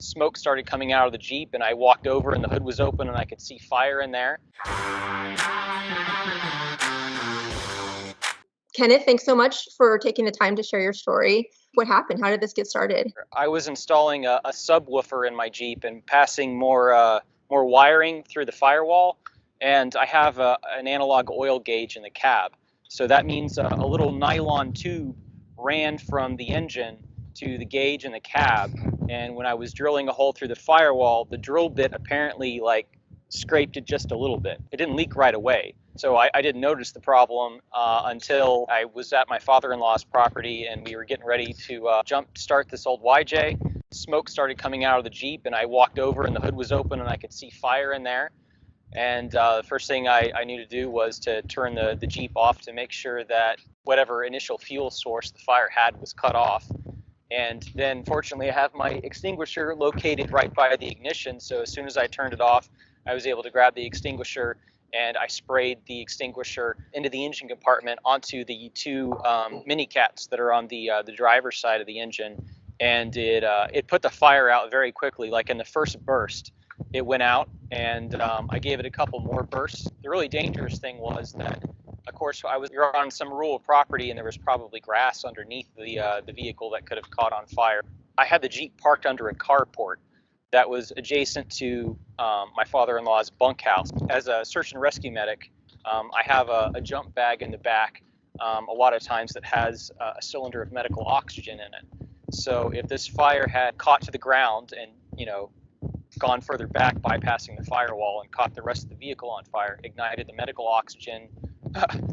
Smoke started coming out of the Jeep, and I walked over and the hood was open and I could see fire in there. Kenneth, thanks so much for taking the time to share your story. What happened? How did this get started? I was installing a subwoofer in my Jeep and passing more wiring through the firewall, and I have an analog oil gauge in the cab. So that means a little nylon tube ran from the engine to the gauge in the cab, and when I was drilling a hole through the firewall, the drill bit apparently scraped it just a little bit. It didn't leak right away. So I didn't notice the problem until I was at my father-in-law's property and we were getting ready to jump start this old YJ. Smoke started coming out of the Jeep and I walked over and the hood was open and I could see fire in there. And the first thing I knew to do was to turn the Jeep off to make sure that whatever initial fuel source the fire had was cut off. And then fortunately I have my extinguisher located right by the ignition, so as soon as I turned it off, I was able to grab the extinguisher and I sprayed the extinguisher into the engine compartment onto the two mini cats that are on the driver's side of the engine, and it put the fire out very quickly. Like in the first burst, it went out, and I gave it a couple more bursts. The really dangerous thing was that, of course, you're on some rural property, and there was probably grass underneath the vehicle that could have caught on fire. I had the Jeep parked under a carport that was adjacent to my father-in-law's bunkhouse. As a search and rescue medic, I have a jump bag in the back, a lot of times that has a cylinder of medical oxygen in it. So if this fire had caught to the ground and, gone further back, bypassing the firewall and caught the rest of the vehicle on fire, ignited the medical oxygen,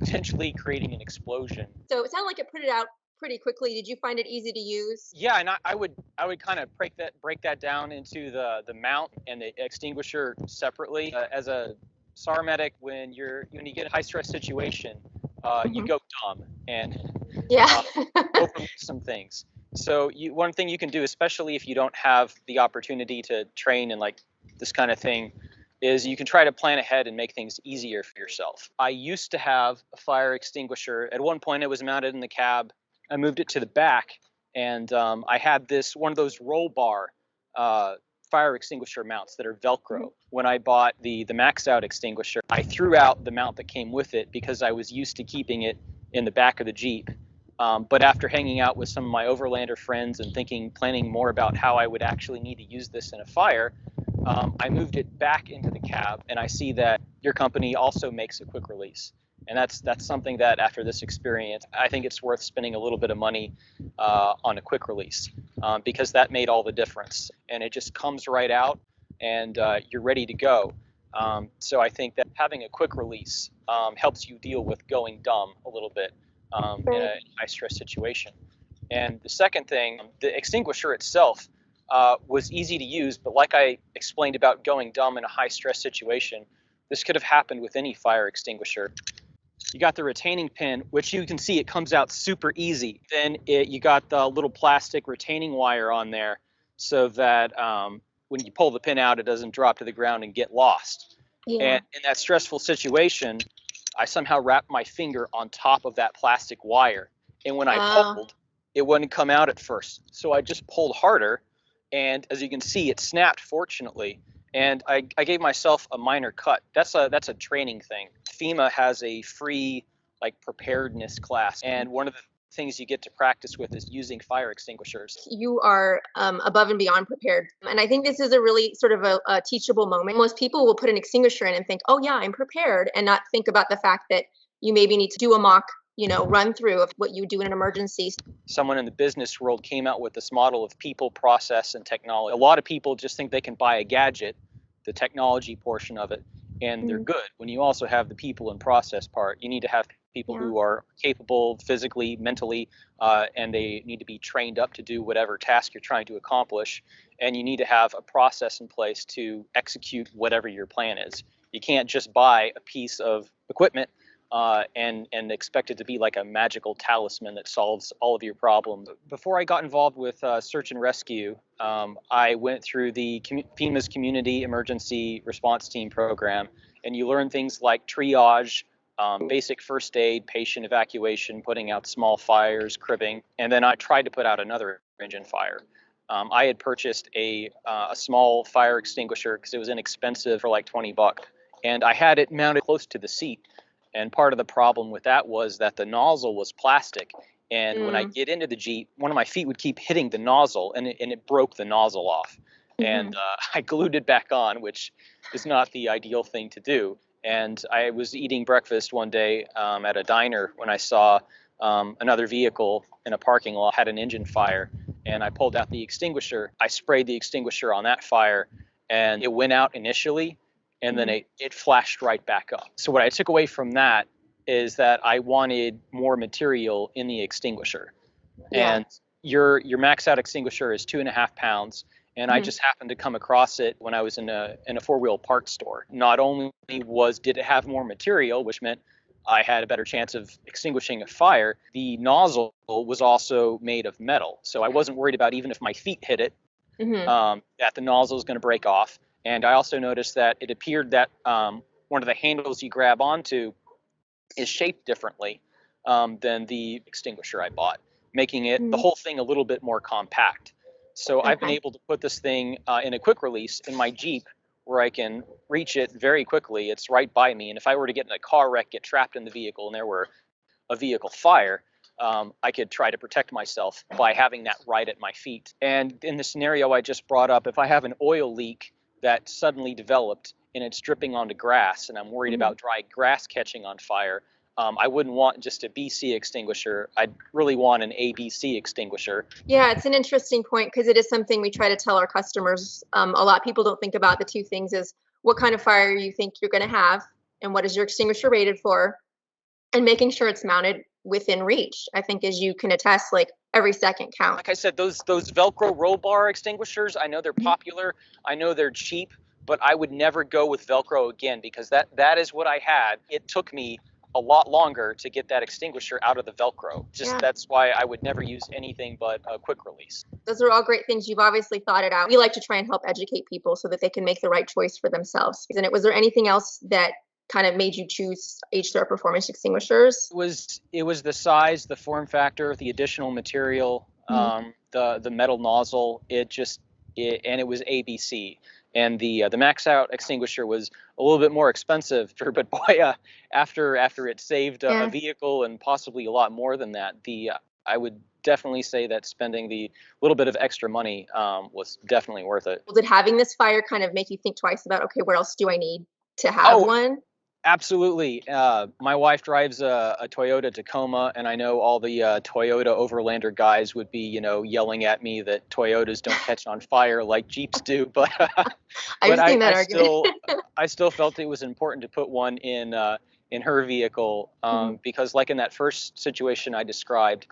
potentially creating an explosion. So it sounded like it put it out pretty quickly. Did you find it easy to use? Yeah, and I would kind of break that down into the mount and the extinguisher separately. As a SAR medic, when you get a high stress situation, you go dumb and Yeah. overlook some things. So one thing you can do, especially if you don't have the opportunity to train in this kind of thing, is you can try to plan ahead and make things easier for yourself. I used to have a fire extinguisher. At one point, it was mounted in the cab. I moved it to the back, and I had one of those roll bar fire extinguisher mounts that are Velcro. When I bought the MaxOut extinguisher, I threw out the mount that came with it because I was used to keeping it in the back of the Jeep. But after hanging out with some of my overlander friends and planning more about how I would actually need to use this in a fire, I moved it back into the cab, and I see that your company also makes a quick release. And that's something that after this experience, I think it's worth spending a little bit of money on a quick release because that made all the difference. And it just comes right out and you're ready to go. So I think that having a quick release helps you deal with going dumb a little bit in a high stress situation. And the second thing, the extinguisher itself was easy to use, but like I explained about going dumb in a high stress situation, this could have happened with any fire extinguisher. You got the retaining pin, which you can see it comes out super easy. Then you got the little plastic retaining wire on there so that when you pull the pin out, it doesn't drop to the ground and get lost. Yeah. And in that stressful situation, I somehow wrapped my finger on top of that plastic wire. And when I pulled, it wouldn't come out at first. So I just pulled harder. And as you can see, it snapped, fortunately. And I gave myself a minor cut. That's a training thing. FEMA has a free preparedness class, and one of the things you get to practice with is using fire extinguishers. You are above and beyond prepared. And I think this is a really sort of a teachable moment. Most people will put an extinguisher in and think, oh yeah, I'm prepared, and not think about the fact that you maybe need to do a mock run through of what you do in an emergency. Someone in the business world came out with this model of people, process, and technology. A lot of people just think they can buy a gadget, the technology portion of it, and they're good. When you also have the people and process part, you need to have people who are capable physically, mentally, and they need to be trained up to do whatever task you're trying to accomplish. And you need to have a process in place to execute whatever your plan is. You can't just buy a piece of equipment and expect it to be like a magical talisman that solves all of your problems. Before I got involved with search and rescue, I went through the FEMA's Community Emergency Response Team program, and you learn things like triage, basic first aid, patient evacuation, putting out small fires, cribbing, and then I tried to put out another engine fire. I had purchased a small fire extinguisher because it was inexpensive for like 20 bucks, and I had it mounted close to the seat. And part of the problem with that was that the nozzle was plastic, and when I get into the Jeep, one of my feet would keep hitting the nozzle, and it broke the nozzle off. And I glued it back on, which is not the ideal thing to do. And I was eating breakfast one day at a diner when I saw another vehicle in a parking lot had an engine fire, and I pulled out the extinguisher. I sprayed the extinguisher on that fire, and it went out initially, and then it flashed right back up. So what I took away from that is that I wanted more material in the extinguisher. And your MaxOut extinguisher is 2.5 pounds. And I just happened to come across it when I was in a four-wheel parts store. Not only did it have more material, which meant I had a better chance of extinguishing a fire, the nozzle was also made of metal. So I wasn't worried about, even if my feet hit it, that the nozzle was going to break off. And I also noticed that it appeared that one of the handles you grab onto is shaped differently than the extinguisher I bought, making it the whole thing a little bit more compact. So I've been able to put this thing in a quick release in my Jeep where I can reach it very quickly. It's right by me. And if I were to get in a car wreck, get trapped in the vehicle, and there were a vehicle fire, I could try to protect myself by having that right at my feet. And in the scenario I just brought up, if I have an oil leak that suddenly developed and it's dripping onto grass, and I'm worried about dry grass catching on fire, I wouldn't want just a BC extinguisher. I'd really want an ABC extinguisher. Yeah, it's an interesting point because it is something we try to tell our customers. A lot of people don't think about the two things: is what kind of fire you think you're going to have, and what is your extinguisher rated for, and making sure it's mounted within reach. I think, as you can attest, like every second counts. Like I said, those Velcro roll bar extinguishers, I know they're popular. I know they're cheap, but I would never go with Velcro again, because that is what I had. It took me a lot longer to get that extinguisher out of the Velcro. That's why I would never use anything but a quick release. Those are all great things. You've obviously thought it out. We like to try and help educate people so that they can make the right choice for themselves. And was there anything else that kind of made you choose H3R Performance extinguishers? It was the size, the form factor, the additional material, the metal nozzle. And it was ABC. And the MaxOut extinguisher was a little bit more expensive, but boy, after it saved a vehicle and possibly a lot more than that, I would definitely say that spending the little bit of extra money was definitely worth it. Did having this fire kind of make you think twice about, okay, where else do I need to have one? Absolutely. My wife drives a Toyota Tacoma, and I know all the Toyota Overlander guys would be, yelling at me that Toyotas don't catch on fire like Jeeps do. But I still felt it was important to put one in her vehicle because, like in that first situation I described,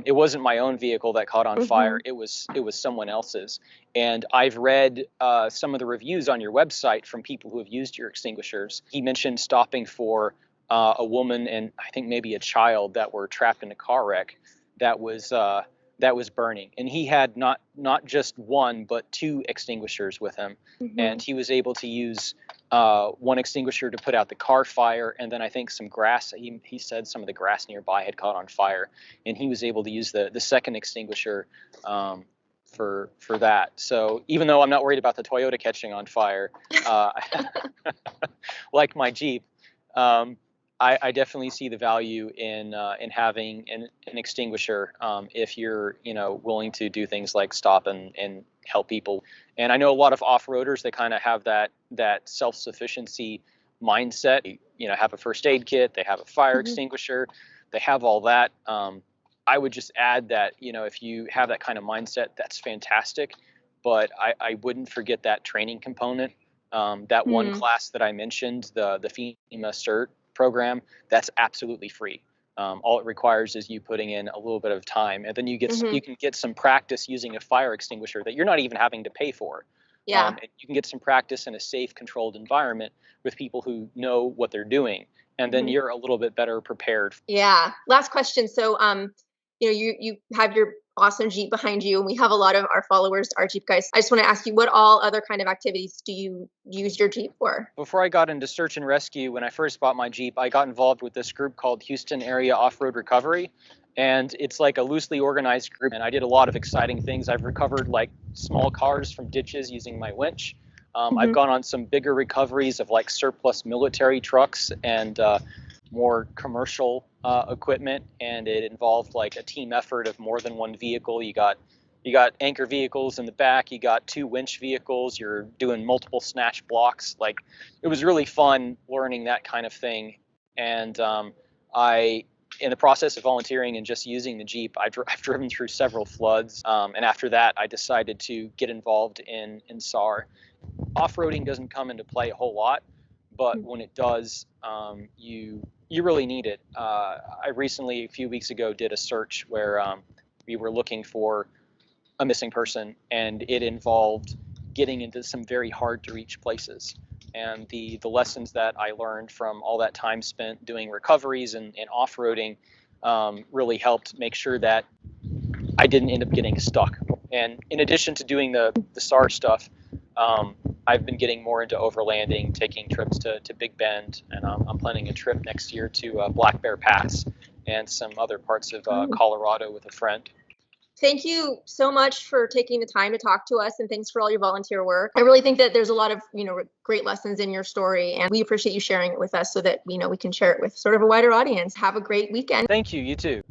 it wasn't my own vehicle that caught on fire. It was someone else's. And I've read some of the reviews on your website from people who have used your extinguishers. He mentioned stopping for a woman and I think maybe a child that were trapped in a car wreck that was burning. And he had not just one, but 2 extinguishers with him. And he was able to use one extinguisher to put out the car fire, and then I think some grass. He said some of the grass nearby had caught on fire, and he was able to use the second extinguisher for that. So even though I'm not worried about the Toyota catching on fire, like my Jeep, I definitely see the value in having an extinguisher if you're willing to do things like stop and help people. And I know a lot of off-roaders, they kind of have that self-sufficiency mindset. Have a first aid kit, they have a fire extinguisher, they have all that. I would just add that if you have that kind of mindset, that's fantastic. But I wouldn't forget that training component. That one class that I mentioned, the FEMA CERT program, that's absolutely free. All it requires is you putting in a little bit of time, and then you can get some practice using a fire extinguisher that you're not even having to pay for. And you can get some practice in a safe, controlled environment with people who know what they're doing, and then you're a little bit better prepared. Yeah. Last question. So, you have your awesome Jeep behind you, and we have a lot of our followers are Jeep guys. I just want to ask you, what all other kind of activities do you use your Jeep for? Before I got into search and rescue, when I first bought my Jeep, I got involved with this group called Houston Area Off-Road Recovery. and it's like a loosely organized group. And I did a lot of exciting things. I've recovered like small cars from ditches using my winch. I've gone on some bigger recoveries of like surplus military trucks and more commercial equipment, and it involved like a team effort of more than one vehicle. You got anchor vehicles in the back, you got 2 winch vehicles, you're doing multiple snatch blocks. Like, it was really fun learning that kind of thing. And in the process of volunteering and just using the Jeep, I've driven through several floods. And after that, I decided to get involved in SAR. Off-roading doesn't come into play a whole lot, but when it does, you really need it. I recently, a few weeks ago, did a search where we were looking for a missing person, and it involved getting into some very hard to reach places. And the lessons that I learned from all that time spent doing recoveries and off-roading really helped make sure that I didn't end up getting stuck. And in addition to doing the SAR stuff, I've been getting more into overlanding, taking trips to Big Bend, and I'm planning a trip next year to Black Bear Pass and some other parts of Colorado with a friend. Thank you so much for taking the time to talk to us, and thanks for all your volunteer work. I really think that there's a lot of, great lessons in your story, and we appreciate you sharing it with us so that, we can share it with sort of a wider audience. Have a great weekend. Thank you, you too.